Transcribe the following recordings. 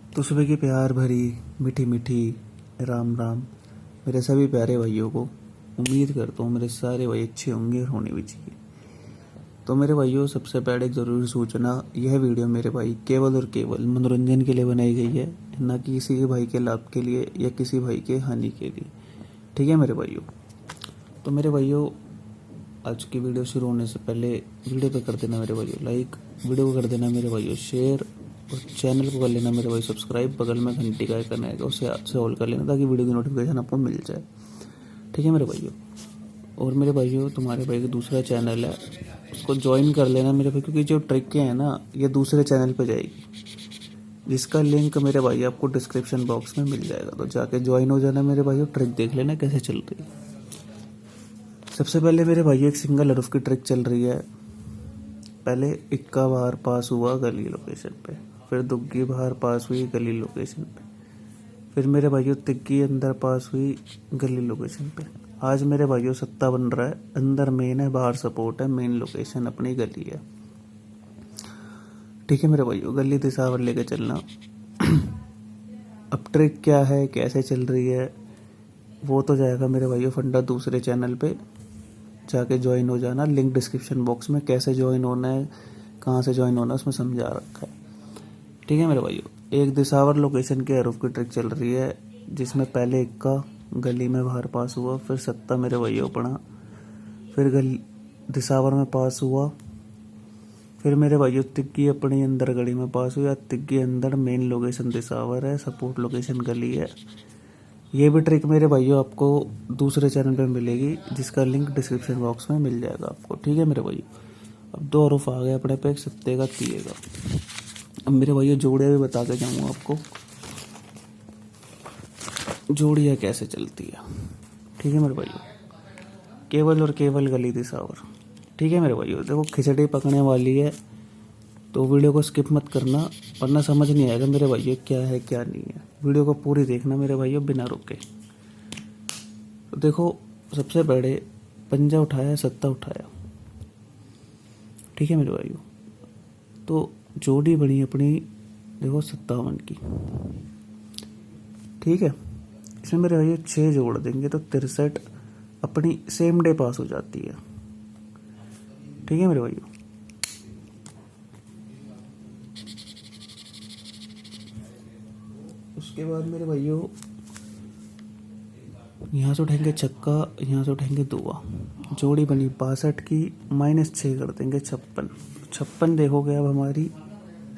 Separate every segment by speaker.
Speaker 1: तो सुबह की प्यार भरी मीठी मीठी राम राम मेरे सभी प्यारे भाइयों को। उम्मीद करता हूँ मेरे सारे भाई अच्छे होंगे और होने भी चाहिए। तो मेरे भाइयों, सबसे पहले एक ज़रूरी सूचना, यह वीडियो मेरे भाई केवल और केवल मनोरंजन के लिए बनाई गई है, ना कि किसी के भाई के लाभ के लिए या किसी भाई के हानि के लिए। ठीक है मेरे भाइयों। तो मेरे भाइयों, आज की वीडियो शुरू होने से पहले वीडियो पे कर देना मेरे भाइयों लाइक, वीडियो को कर देना मेरे भाइयों शेयर, और चैनल को कर लेना मेरे भाई सब्सक्राइब। बगल में घंटी का आइकन आएगा, उसे हाथ से ऑल कर लेना ताकि वीडियो की नोटिफिकेशन आपको मिल जाए। ठीक है मेरे भाइयों। और मेरे भाइयों, तुम्हारे भाई का दूसरा चैनल है, उसको ज्वाइन कर लेना मेरे भाई, क्योंकि जो ट्रिकें हैं ना, ये दूसरे चैनल पे जाएगी, जिसका लिंक मेरे भाई आपको डिस्क्रिप्शन बॉक्स में मिल जाएगा। तो जाके ज्वाइन हो जाना मेरे भाइयों, ट्रिक देख लेना कैसे चल रही है। सबसे पहले मेरे भाई एक सिंगल हरफ की ट्रिक चल रही है। पहले इक्का बाहर पास हुआ गली लोकेशन पे, फिर दुग्गी बाहर पास हुई गली लोकेशन पे, फिर मेरे भाइयों तिग्गी अंदर पास हुई गली लोकेशन पे। आज मेरे भाइयों सत्ता बन रहा है, अंदर मेन है बाहर सपोर्ट है, मेन लोकेशन अपनी गली है। ठीक है मेरे भाइयों, गली दिशावर लेके चलना। अब ट्रिक क्या है, कैसे चल रही है, वो तो जाएगा मेरे भाइयों फंडा दूसरे चैनल पे, जाके ज्वाइन हो जाना। लिंक डिस्क्रिप्शन बॉक्स में, कैसे ज्वाइन होना है, कहाँ से ज्वाइन होना है, उसमें समझा रखा है। ठीक है मेरे भाइयों, एक दिशावर लोकेशन के हरूफ की ट्रिक चल रही है, जिसमें पहले इक्का गली में बाहर पास हुआ, फिर सत्ता मेरे भाइयों पड़ा, फिर गली दिशावर में पास हुआ, फिर मेरे भाइयों तिग्गी अपनी अंदर गली में पास हुआ। तिग्गी अंदर मेन लोकेशन दिशावर है, सपोर्ट लोकेशन गली है। ये भी ट्रिक मेरे भाइयों आपको दूसरे चैनल पे मिलेगी, जिसका लिंक डिस्क्रिप्शन बॉक्स में मिल जाएगा आपको। ठीक है मेरे भाइयों। अब दो हरूफ आ गए अपने पे, एक सत्ते का तीये का। अब मेरे भाइयों जोड़ियाँ भी बता के जाऊँगा आपको, जोड़ियाँ कैसे चलती है। ठीक है मेरे भाइयों, केवल और केवल गली दिशावर। ठीक है मेरे भाइयों, देखो खिचड़ी पकने वाली है, तो वीडियो को स्किप मत करना, वरना समझ नहीं आएगा मेरे भाइयों क्या है क्या नहीं है। वीडियो को पूरी देखना मेरे भाइयों बिना रुके। तो देखो, सबसे पहले पंजा उठाया, सत्ता उठाया। ठीक है मेरे भाइयों, तो जोड़ी बनी अपनी देखो 57 की। ठीक है, इसमें मेरे भाइयों 6 जोड़ देंगे तो 63 अपनी सेम डे पास हो जाती है। ठीक है मेरे भाइयों। उसके बाद मेरे भाइयों यहाँ से उठाएंगे छक्का, यहाँ से उठाएंगे दुआ। जोड़ी बनी 62 की, -6 कर देंगे 56। 56 देखोगे अब हमारी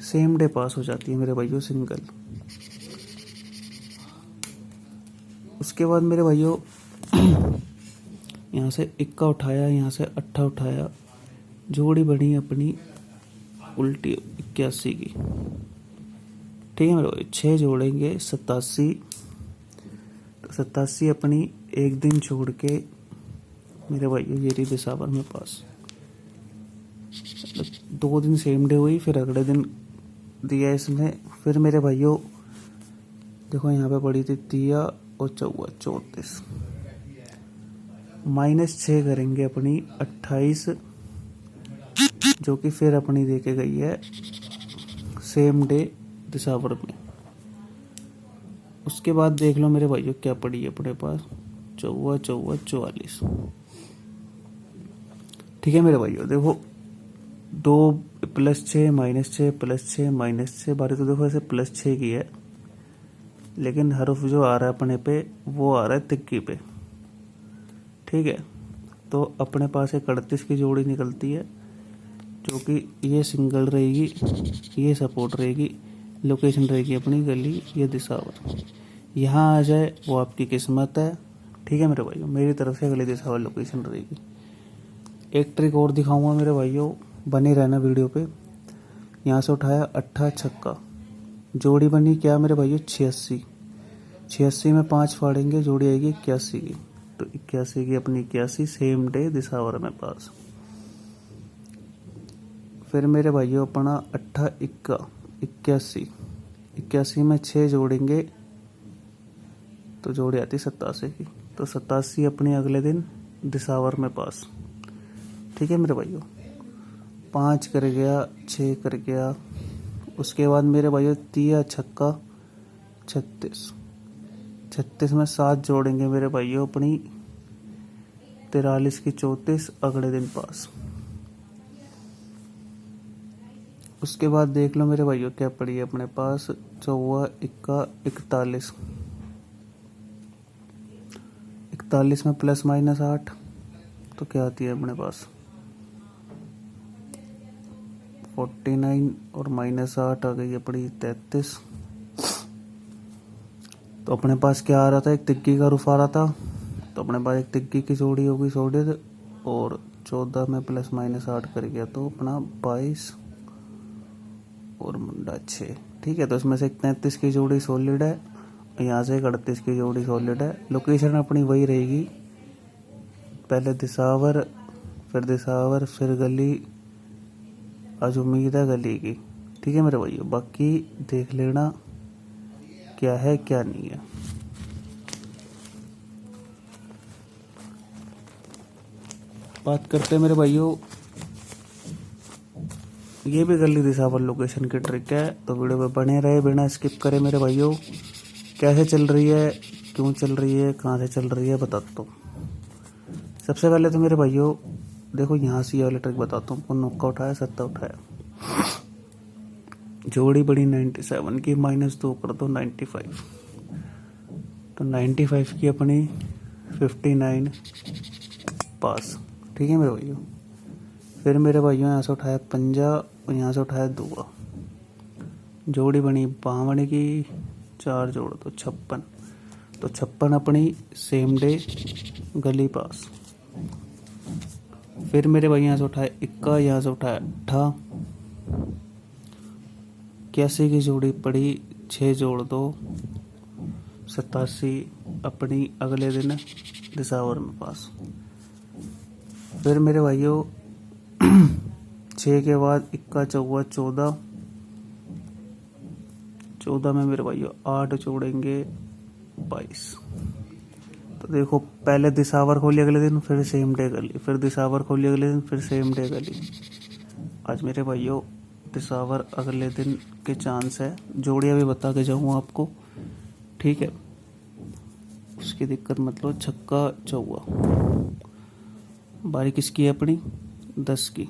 Speaker 1: सेम डे पास हो जाती है मेरे भाइयों सिंगल। उसके बाद मेरे भाइयों यहाँ से इक्का उठाया, यहाँ से अट्ठा उठाया, जोड़ी बनी अपनी उल्टी 81 की। ठीक है मेरे भाई, 6 जोड़ेंगे 87, तो 87 अपनी एक दिन छोड़ के मेरे भाइयों ये रही दिशावर में पास। 2 दिन सेम डे हुई, फिर अगले दिन दिया इसमें। फिर मेरे भाइयों देखो यहाँ पे पड़ी थी तिया और चौवा 34, -6 करेंगे अपनी 28, जो कि फिर अपनी देके गई है सेम डे दिशावर में। उसके बाद देख लो मेरे भाइयों क्या पड़ी है अपने पास, 44। ठीक है मेरे भाइयों, देखो 2 +6 -6 +6 -6 बारी, तो देखो ऐसे +6 की है, लेकिन हरफ जो आ रहा है अपने पे वो आ रहा है तिक्की पे। ठीक है, तो अपने पास एक 38 की जोड़ी निकलती है, जो कि ये सिंगल रहेगी, ये सपोर्ट रहेगी, लोकेशन रहेगी अपनी गली ये दिशावर। यहाँ आ जाए वो आपकी किस्मत है। ठीक है मेरे भाइयों, मेरी तरफ से गली दिशावर लोकेशन रहेगी। एक ट्रिक और दिखाऊंगा मेरे भाइयों, बने रहना वीडियो पे। यहाँ से उठाया अट्ठा छक्का, जोड़ी बनी क्या मेरे भाइयों 86 में 5 फाड़ेंगे, जोड़ी आएगी 81 की, तो 81 की अपनी 81 सेम डे दिशावर में पास। फिर मेरे भाइयों अपना अट्ठा इक्का 81 में 6 जोड़ेंगे तो जोड़ी आती 87 की, तो 87 अपनी अगले दिन दिशावर में पास। ठीक है मेरे भाइयों, 5 कर गया, 6 कर गया। उसके बाद मेरे भाइयों तिया छक्का 36, 36 में 7 जोड़ेंगे मेरे भाइयों अपनी 43 की 34 अगले दिन पास। उसके बाद देख लो मेरे भाइयों क्या पड़ी है अपने पास, 4 इक्का 41, 41 में प्लस माइनस 8 तो क्या आती है अपने पास 49 और माइनस 8 आ गई अपनी 33। तो अपने पास क्या आ रहा था, एक तिक्की का रूफ आ रहा था, तो अपने पास एक तिक्की की जोड़ी होगी सॉलिड, और 14 में प्लस माइनस 8 कर गया तो अपना 22 और मुंडा 6। ठीक है, तो इसमें से एक 33 की जोड़ी सॉलिड है, यहाँ से एक 38 की जोड़ी सॉलिड है। लोकेशन अपनी वही रहेगी, पहले दिसावर फिर गली, आज उम्मीद है गली की। ठीक है मेरे भाइयों, बाकी देख लेना क्या है क्या नहीं है। बात करते हैं मेरे भाइयों, ये भी गली दिसावर लोकेशन की ट्रिक है, तो वीडियो में बने रहे बिना स्किप करे मेरे भाइयों। कैसे चल रही है, क्यों चल रही है, कहाँ से चल रही है बताता हूँ। सबसे पहले तो मेरे भाइयों देखो, यहाँ से ये वाली ट्रिक बताता हूँ। नौका उठाया, सत्ता उठाया, जोड़ी बड़ी 97 की, -2 कर दो 95, तो 95 की अपनी 59 पास। ठीक है मेरे भाइयों, फिर मेरे भाइयों यहाँ से उठाया पंजा और यहाँ से उठाया दूआ, जोड़ी बनी 52 की, 4 जोड़ दो 56, तो 56 अपनी सेम डे गली पास। फिर मेरे भाई यहाँ से उठाया इक्का, यहाँ से उठाया 8, 81 की जोड़ी पड़ी, 6 जोड़ दो 87 अपनी अगले दिन दिसावर में पास। फिर मेरे भाइयों 6 के बाद इक्का चौवा 14, 14 में मेरे भाइयों 8 जोड़ेंगे 22। तो देखो, पहले दिसावर खोली अगले दिन, फिर सेम डे गली, फिर दिसावर खोली अगले दिन, फिर सेम डे गली। आज मेरे भाइयों दिसावर अगले दिन के चांस है, जोड़ियाँ भी बता के जाऊँ आपको। ठीक है, उसकी दिक्कत मत लो। छक्का चौवा, बारी किसकी है अपनी 10 की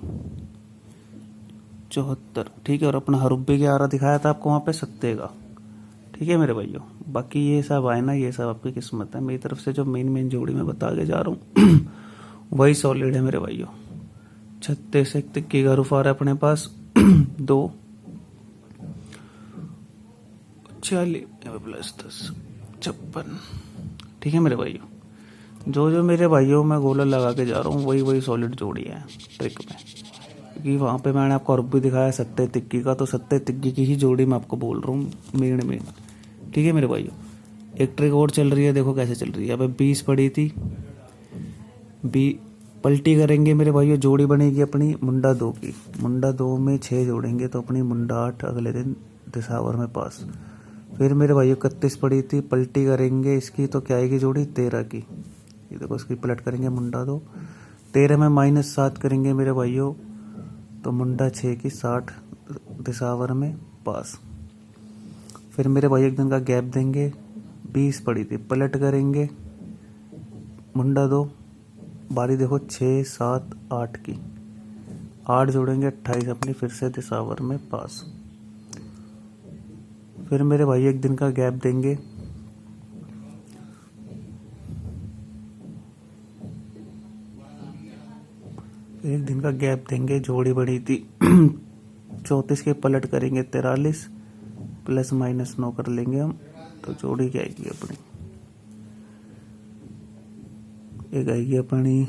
Speaker 1: 74। ठीक है, और अपना हरूब्बे के आ रहा दिखाया था आपको वहाँ पे 7 का। ठीक है मेरे भाइयों, बाकी ये सब आए ना, ये सब आपकी किस्मत है। मेरी तरफ से जो मेन जोड़ी मैं बता के जा रहा हूँ वही सॉलिड है मेरे भाइयों। 36 एक तिक्की का रूफ आ रहा है अपने पास 2 40 प्लस 10 56। ठीक है मेरे भाइयों, जो मेरे भाइयों मैं गोला लगा के जा रहा हूँ वही सॉलिड जोड़ी है ट्रिक में, क्योंकि वहाँ पे मैंने आपको रूप भी दिखाया 7 तिक्की का, तो 7 तिक्की की ही जोड़ी मैं आपको बोल रहा हूँ मेन। ठीक है मेरे भाइयों, एक ट्रिक और चल रही है, देखो कैसे चल रही है। अब 20 पड़ी थी, पलटी करेंगे मेरे भाइयों, जोड़ी बनेगी अपनी मुंडा 2 की, मुंडा 2 में 6 जोड़ेंगे तो अपनी मुंडा 8 अगले दिन दिसावर में पास। फिर मेरे भाइयों 31 पड़ी थी, पलटी करेंगे इसकी तो क्या आएगी जोड़ी 13 की, ये देखो इसकी पलट करेंगे मुंडा 2, 13 में -7 करेंगे मेरे भाइयों, तो मुंडा 6 की 60 दिसावर में पास। फिर मेरे भाई एक दिन का गैप देंगे, 20 पड़ी थी, पलट करेंगे मुंडा 2, बारी देखो 6 7 8 की, 8 जोड़ेंगे 28 अपनी फिर से दिसावर में पास। फिर मेरे भाई एक दिन का गैप देंगे, एक दिन का गैप देंगे, जोड़ी बड़ी थी 34 के, पलट करेंगे 43 प्लस माइनस 9 कर लेंगे हम, तो जोड़ी क्या आएगी अपनी, एक आएगी अपनी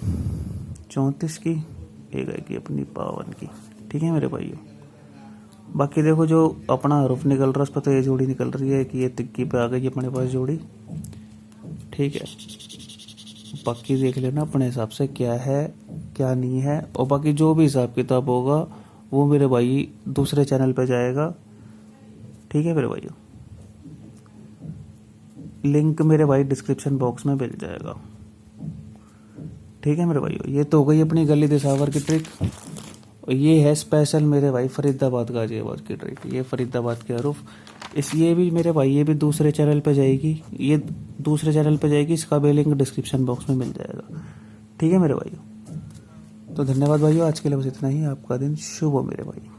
Speaker 1: 34 की, एक आएगी अपनी 52 की। ठीक है मेरे भाइयों, बाकी देखो जो अपना हरूफ निकल रहा है उस पर तो ये जोड़ी निकल रही है कि ये तिक्की पे आ गई अपने पास जोड़ी। ठीक है, बाकी देख लेना अपने हिसाब से क्या है क्या नहीं है, और बाकी जो भी हिसाब किताब होगा वो मेरे भाई दूसरे चैनल पे जाएगा। ठीक है मेरे भाइयों, लिंक मेरे भाई डिस्क्रिप्शन बॉक्स में मिल जाएगा। ठीक है मेरे भाइयों, ये तो हो गई अपनी गली दिसावर की ट्रिक, और ये है स्पेशल मेरे भाई फरीदाबाद गाजियाबाद की ट्रिक। ये फरीदाबाद के हरूफ ये भी मेरे भाई, ये भी दूसरे चैनल पे जाएगी, ये दूसरे चैनल पे जाएगी, इसका भी लिंक डिस्क्रिप्शन बॉक्स में मिल जाएगा। ठीक है मेरे भाइयों, तो धन्यवाद भाइयों, आज के लिए बस इतना ही। आपका दिन शुभ हो मेरे भाई।